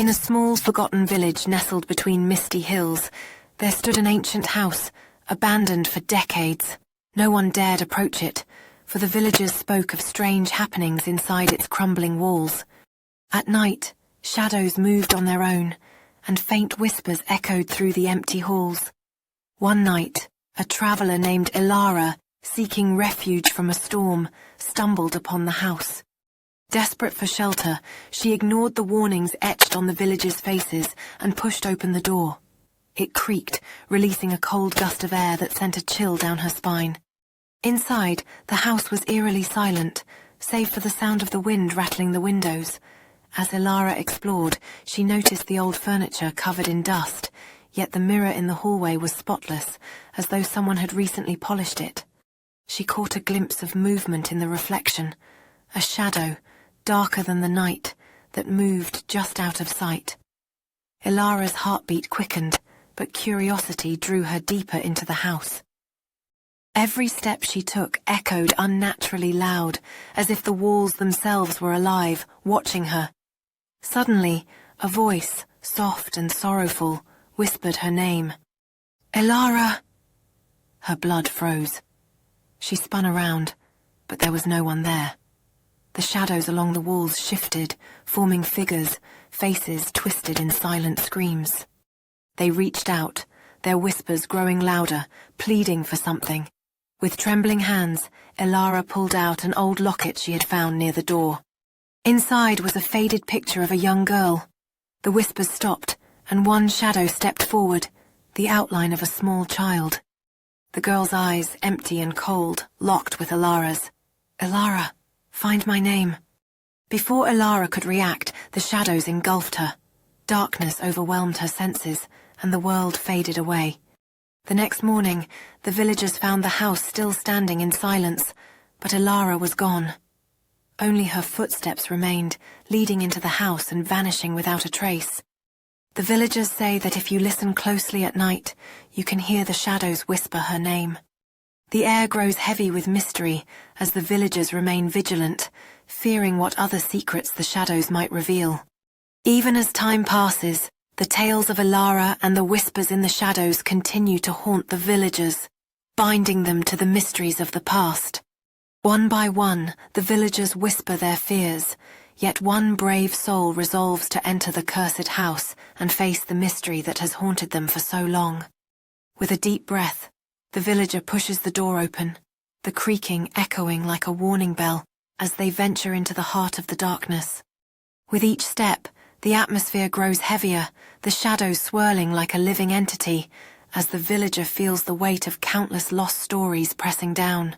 In a small, forgotten village nestled between misty hills, there stood an ancient house, abandoned for decades. No one dared approach it, for the villagers spoke of strange happenings inside its crumbling walls. At night, shadows moved on their own, and faint whispers echoed through the empty halls. One night, a traveller named Ilara, seeking refuge from a storm, stumbled upon the house. Desperate for shelter, she ignored the warnings etched on the villagers' faces and pushed open the door. It creaked, releasing a cold gust of air that sent a chill down her spine. Inside, the house was eerily silent, save for the sound of the wind rattling the windows. As Ilara explored, she noticed the old furniture covered in dust, yet the mirror in the hallway was spotless, as though someone had recently polished it. She caught a glimpse of movement in the reflection, a shadow, darker than the night, that moved just out of sight. Ilara's heartbeat quickened, but curiosity drew her deeper into the house. Every step she took echoed unnaturally loud, as if the walls themselves were alive, watching her. Suddenly, a voice, soft and sorrowful, whispered her name. "Ilara!" Her blood froze. She spun around, but there was no one there. The shadows along the walls shifted, forming figures, faces twisted in silent screams. They reached out, their whispers growing louder, pleading for something. With trembling hands, Ilara pulled out an old locket she had found near the door. Inside was a faded picture of a young girl. The whispers stopped, and one shadow stepped forward, the outline of a small child. The girl's eyes, empty and cold, locked with Ilara's. "Ilara, find my name." Before Ilara could react, the shadows engulfed her. Darkness overwhelmed her senses, and the world faded away. The next morning, the villagers found the house still standing in silence, but Ilara was gone. Only her footsteps remained, leading into the house and vanishing without a trace. The villagers say that if you listen closely at night, you can hear the shadows whisper her name. The air grows heavy with mystery as the villagers remain vigilant, fearing what other secrets the shadows might reveal. Even as time passes, the tales of Ilara and the whispers in the shadows continue to haunt the villagers, binding them to the mysteries of the past. One by one, the villagers whisper their fears, yet one brave soul resolves to enter the cursed house and face the mystery that has haunted them for so long. With a deep breath, the villager pushes the door open, the creaking echoing like a warning bell as they venture into the heart of the darkness. With each step, the atmosphere grows heavier, the shadows swirling like a living entity, as the villager feels the weight of countless lost stories pressing down.